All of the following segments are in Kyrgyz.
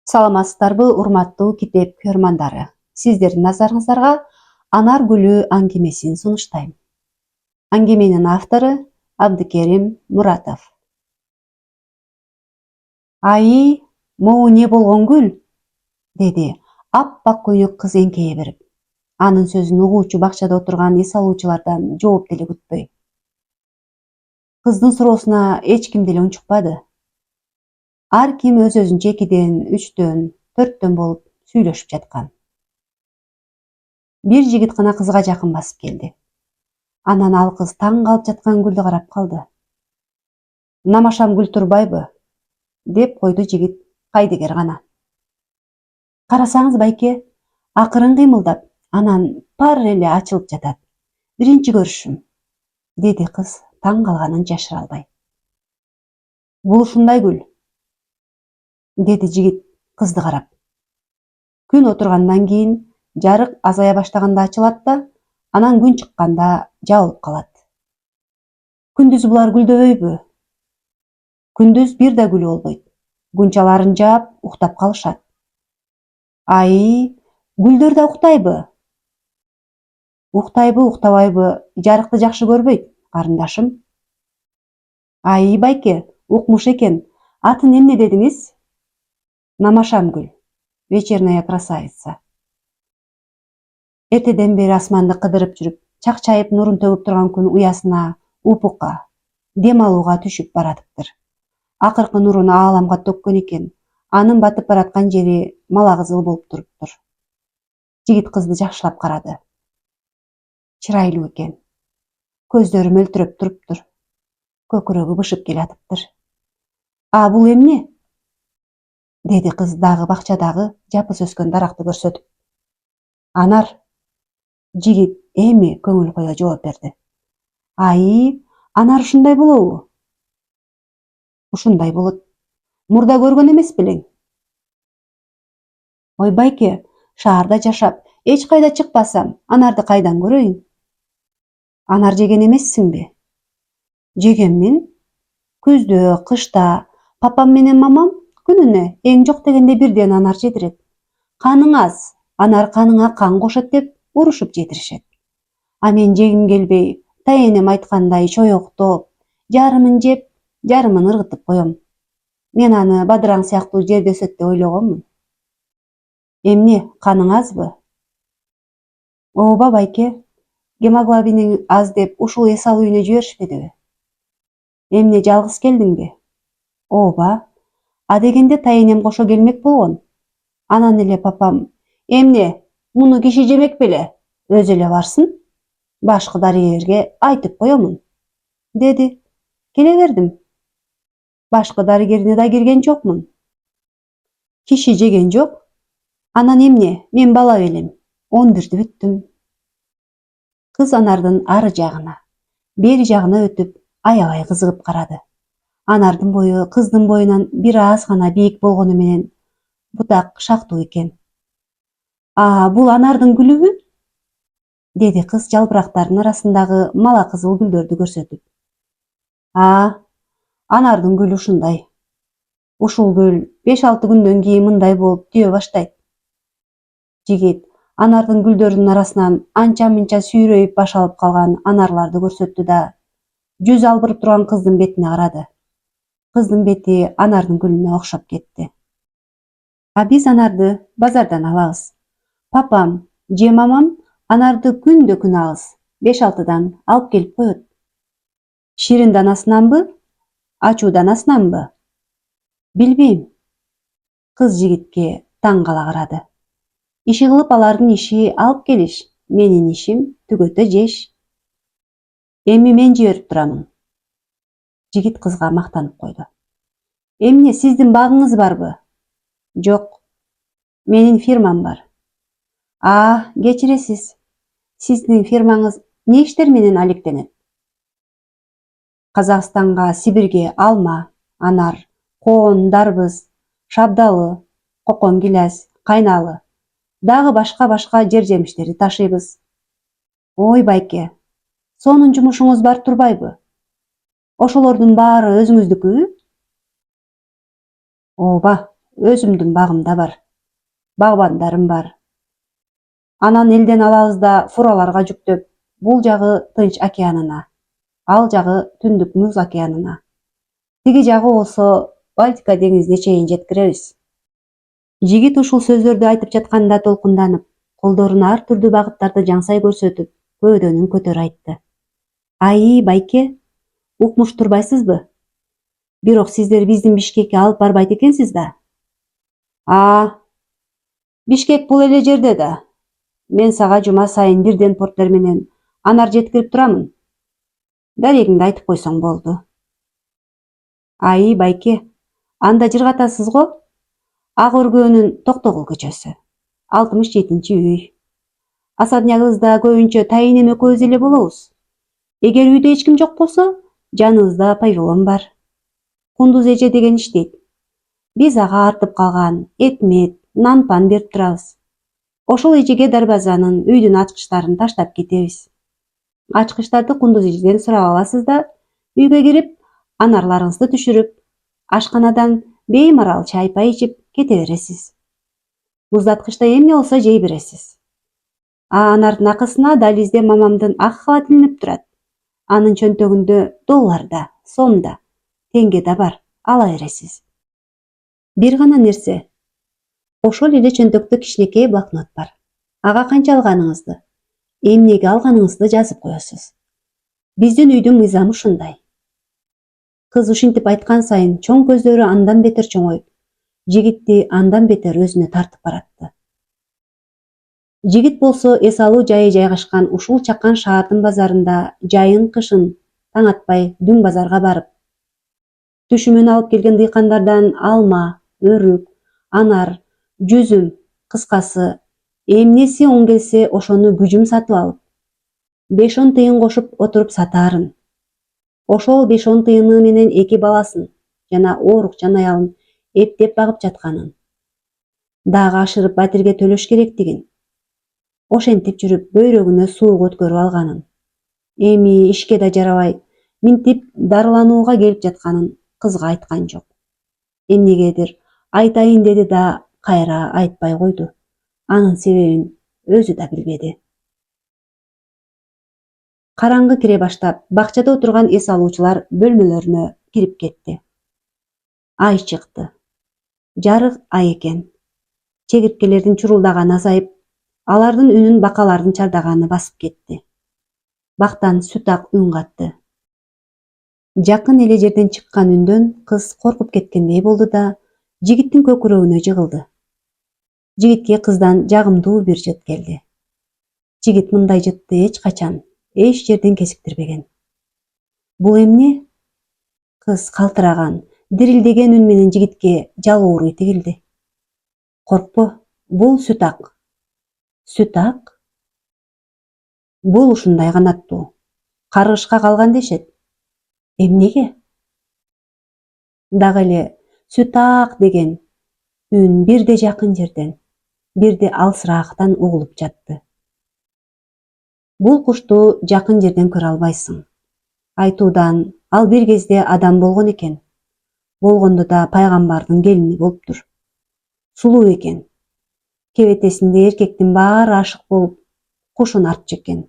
Саламатсыздарбы, урматтуу китеп көрмандары. Сиздердин назарыңыздарга Анар гүлү аңгемесин сунуштайм. Аңгеменин автору Абдыкерим Муратов. Айы, могу не болгон гүл? Деди аппак көйнөк кыз эңкейе берип. Анын сөзүн угуучу бакчада отурган эс алуучулардан жооп деле күтпөй. Кыздын суроосуна эч ким деле унчукпады. Ар ким өз-өзүнчө 2ден, 3дөн, 4дөн болуп сүйлөшүп жаткан. Бир жигит гана кызга жакын басып келди. Анан ал кыз таң калып жаткан гүлдү карап калды. Намашам гүл турбайбы? Деп койду жигит кайдыгер гана. Карасаңыз байке, акырын кыймылдап, анан пар эле ачылып жатат. Биринчи көрүшүм, деди кыз таң калганын жашыра албай. Бул ушундай гүл, деди жигит кызды карап. Күн отургандан кийин жарык азая баштаганда ачылат да, анан күн чыкканда жабылып калат. Күндүз булар гүлдөбөйбү? Күндүз бир да гүлү болбойт. Гүнчаларын жаап, уктап калышат. Айы, гүлдөр да уктайбы? Уктайбы, уктабайбы, жарыкты жакшы көрбөйт, карындашым. Айы байке, укмуш экен. Атын эмне дедиңиз? Намашам гүл. Вечерняя красавица. Эртеден бери асманды кыдырып жүрүп, чакчайып нурун төгүп турган күн уясына, упукка, дем алууга түшүп баратыптыр. Акыркы нурун ааламга төккөн экен. Анын батып бараткан жери мала кызыл болуп туруптур. Жигит кызды жакшылап карады. Чырайлуу экен. Көздөрү мөлтүрөп туруптур. Көкүрөгү бышып келатыптыр. А бул эмне? Деди кыз дагы бакчадагы жапыс өскөн даракты көрсөтүп. Анар. Жигит эми көңүл кое жооп берди. Айы, анар ушундай болобу? Ушундай болот. Мурда көргөн эмес белең? Ой байке, шаарда жашап, эч кайда чыкпасам, анарды кайдан көрөйүн? Анар жеген эмессиңби? Жегенмин. Күздө, кышта папам менен мамам күнүнө эң жок дегенде бирден анар жедирет. Каның аз, анар каныңа кан кошот деп урушуп жетиришет. А мен жегим келбей, тайенем айткандай чоёктоп, жарымын жеп, жарымын ыргытып коем. Мен аны бадыраң сыяктуу жерде өсөт деп ойлогонмун. Эмне, каның азбы? Ооба байке, гемоглобиниң аз деп ушул эс алуу үйүнө жиберишпедиби? Эмне, жалгыз келдиңби? Ооба. А дегенде тайенем кошо келмек болгон. Анан эле папам, эмне, муну киши жемек беле? Өзү эле барсын. Башкы дарыгерге айтып коемун, деди. Келе бердим. Башкы дарыгерине да кирген жокмун. Киши жеген жок. Анан эмне, мен бала белем. 11-ди бүттүм. Кыз анардын ары жагына, бери жагына өтүп, аябай кызыгып карады. Анардын бою кыздын боюнан бир аз гана бийик болгону менен бутак шактуу экен. А бул анардын гүлүбү? Деди кыз жалбырактардын арасындагы мала кызыл гүлдөрдү көрсөтүп. Анардын гүлү ушундай. Ушул гүл 5-6 күндөн кийин мындай болуп түйө баштайт. Жигит анардын гүлдөрүнүн арасынан анча-мынча сүйрөйүп баш алып калган анарларды көрсөттү да, жүз албырып турган кыздын бетине карады. Кыздын бети анардын гүлүнө окшоп кетти. А биз анарды базардан алабыз. Папам же мамам анарды күндө күн алыс, 5-6дан алып келип коет. Ширин данасынанбы? Ачуу данасынанбы? Билбейм. Кыз жигитке таң кала карады. Иши кылып алардын иши алып келиш, менин ишим түгөтө жеш. Эми мен жиберип турамын. Жигит кызга мактанып койду. Эмне, сиздин багыңыз барбы? Жок. Менин фирмам бар. Кечиресиз. Сиздин фирмаңыз не иштер менен алектенет? Казакстанга, Сибирге алма, анар, коон, дарбыз, шабдалы, кокон гиляс, кайналы, дагы башка жер жемиштерди ташыйбыз. Ой байке, сонун жумушуңуз бар турбайбы? Ошолордун баары өзүңүздүкүбү? Ооба, өзүмдүн багым да бар, багбандарым бар. Анан элден алабыз да фураларга жүктөп, бул жагы Тынч океанына, ал жагы Түндүк Муз океанына, тиги жагы болсо Балтика деңизине чейин жеткиребиз. Жигит ушул сөздөрдү айтып жатканда толкунданып, колдорун ар түрдүү багыттарда жаңсай көрсөтүп, көөдөнүн көтөрүп айтты. Аи, байке, укмуш турбайсызбы? Бирок сиздер биздин Бишкекке алып барбайт экенсиз да. Бишкек бул эле жерде да. Мен сага жума сайын бирден порттер менен анар жеткирип турамын. Дарегиңди айтып койсоң болду. Аи, байке, анда жыргатасыз го? Ак өргөөнүн Токтогул көчөсү, 67-үй. Асаднягыбызда көбүнчө Тайынем экөөбүз эле болобуз. Эгер үйдө эч ким жок болсо, жаныбызда павилон бар. Кундуз эже деген иштейт. Биз ага артып калган этмет, нан-пан берип турабыз. Ошол эжеге дарбазанын, үйдүн ачкычтарын таштап кетебиз. Ачкычтарды Кундуз эжеден сурап аласыз да, үйгө кирип, анарларыңызды түшүрүп, ашканадан беймарал чай-пай ичип кете бересиз. Муздаткычта эмне болсо жей бересиз. Анардын акысына дализде мамамдын ак халаты илинип турат. Анын чөнтөгүндө долларда, сомда, теңге да бар, ала бересиз. Бир гана нерсе. Ошол эле чөнтөктө кичинекей блокнот бар. Ага канча алганыңызды, эмнеге алганыңызды жазып коесуз. Биздин үйдүн мыйзамы ушундай. Кыз ушинтип айткан сайын чоң көздөрү андан бетер чоңоюп, жигитти андан бетер өзүнө тартып баратты. Жигит болсо эс алуу жайы жайгашкан ушул чакан шаардын базарында жайын-кышын таң атпай дүң базарга барып, түшүмөн алып келген дыйкандардан алма, өрүк, анар, жүзүм, кыскасы, эмнеси оң келсе ошону күжүм сатып алып, 5-10 тыйын кошуп отуруп сатаарын. Ошол 5-10 тыйыны менен 2 баласын жана оорукчан аялын эптеп багып жатканын. Дагы ашырып батирге төлөш керектигин. Ошентип жүрүп бөйрөгүнө суук өткөрүп алганын. Эми ишке да жарабай, минтип дарыланууга келип жатканын кызга айткан жок. Эмнегедир айтайын деди да кайра айтпай койду. Анын себебин өзү да билбеди. Караңгы кире баштап, бакчада отурган эс алуучулар бөлмөлөрүнө кирип кетти. Ай чыкты. Жарык ай экен. Чегирткелердин чурулдаганы азайып, алардын үнүн бакалардын чардаганы басып кетти. Бактан сүт ак үн катты. Жакын эле жерден чыккан үндөн кыз коркуп кеткендей болду да, жигиттин көкүрөгүнө жыгылды. Жигитке кыздан жагымдуу бир жыт келди. Жигит мындай жытты эч качан, эч жерден кезиктирбеген. Бул эмне? Кыз калтыраган, дирилдеген үн менен жигитке жалбыруу тигилди. Коркпо, бул сүт ак. Сүт ак? Бул ушундай канаттуу. Каргышка калган дешет. Эмнеге? Дагы эле сүт ак деген үн бирде жакын жерден, бирде алысыраактан угулуп жатты. Бул кушту жакын жерден көрө албайсың. Айтуудан ал бир кезде адам болгон экен. Болгондо да пайгамбардын келини болуптур. Сулуу экен. Кебетесинде эркектин баары ашык болуп, кушун артчу экен.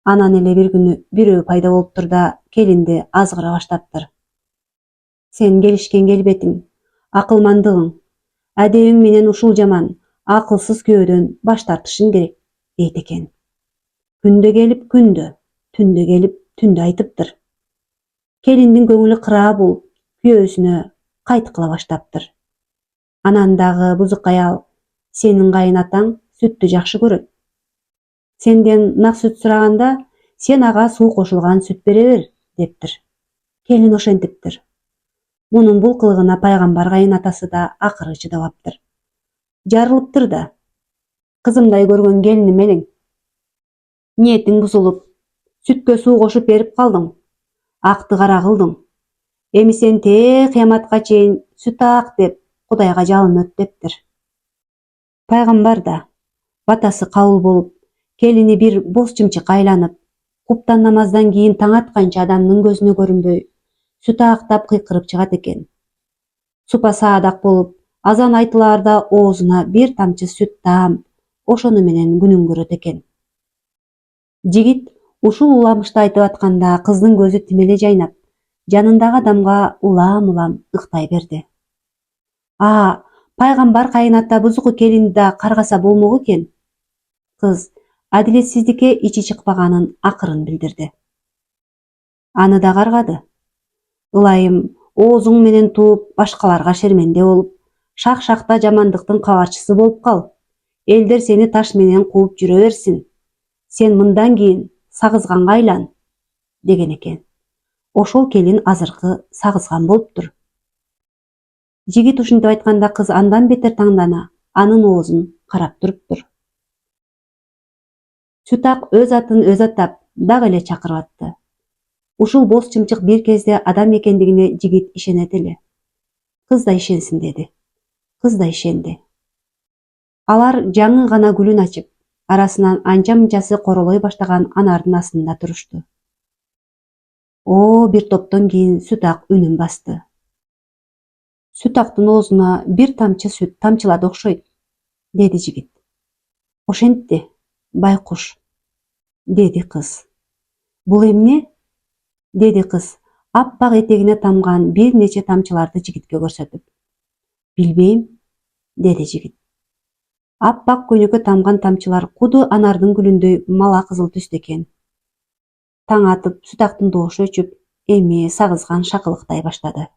Анан эле бир күнү бирөө пайда болуптур да келинди азгыра баштаптыр. Сен келишкен келбетиң, акылмандыгың, адебиң менен ушул жаман, акылсыз күйөөдөн баш тартышың керек, дейт экен. Күндө келип күндө, түндө келип түндө айтыптыр. Келиндин көңүлү кыраа болуп, күйөөсүнө кайт кыла баштаптыр. Анан дагы бузук аял, сенин кайын атаң сүттү жакшы көрөт. Сенден нак сүт сураганда, сен ага суу кошулган сүт бере бер, дептир. Келин ошентиптир. Мунун бул кылыгына пайгамбар кайын атасы да акыры чыдабаптыр. Жарылыптыр да. Кызымдай көргөн келиним элең. Ниетиң бузулуп, сүткө суу кошуп берип калдың. Акты кара кылдың. Эми сен кыяматка чейин сүт ак деп Кудайга жалынып, дептир. Пайгамбар да батасы кабыл болуп, келини бир боз чымчыкка айланып, куптан намаздан кийин таң атканча адамдын көзүнө көрүнбөй, сүт актап кыйкырып чыгат экен. Супа саадак болуп, Азан айтылаарда оозуна бир тамчы сүт таам, ошону менен күнүн көрөт экен. Жигит ушул уламышты айтып атканда кыздын көзү тим эле жайнап, жанындагы адамга улам-улам ыктай берди. Пайгамбар кайынатабызгы келинди да каргаса болмок экен. Кыз адилетсиздикке ичи чыкпаганын акырын билдирди. Аны да каргады. Ылайым оозуң менен тууп, башкаларга шерменде болуп, шак-шакта жамандыктын кабарчысы болуп кал. Элдер сени таш менен кууп жүрө берсин. Сен мындан кийин сагызганга айлан, деген экен. Ошол келин азыркы сагызган болуптур. Жигит ушинтип айтканда кыз андан бетер таңдана, анын оозун карап туруптур. Сүтак өз атын өзү атап, дагы эле чакырып атты. Ушул боз чымчык бир кезде адам экендигине жигит ишенет эле. Кыз да ишенсин деди. Кыз да ишенди. Алар жаңы гана гүлүн ачып, арасынан анча-мынчасы королой баштаган анардын астында турушту. Бир топтон кийин Сүтак үнүн басты. Сүтактын оозуна бир тамчы сүт тамчылады окшойт, деди жигит. Ошентти, байкуш, деди кыз. Бул эмне? Деди кыз, аппак этегине тамган бир нече тамчыларды жигитке көрсөтүп. Билбейм, деди жигит. Аппак көйнөккө тамган тамчылар куду анардын гүлүндөй мала кызыл түстө экен. Таң атып, Сүтактын добушу өчүп, эми сагызган шакылыктай баштады.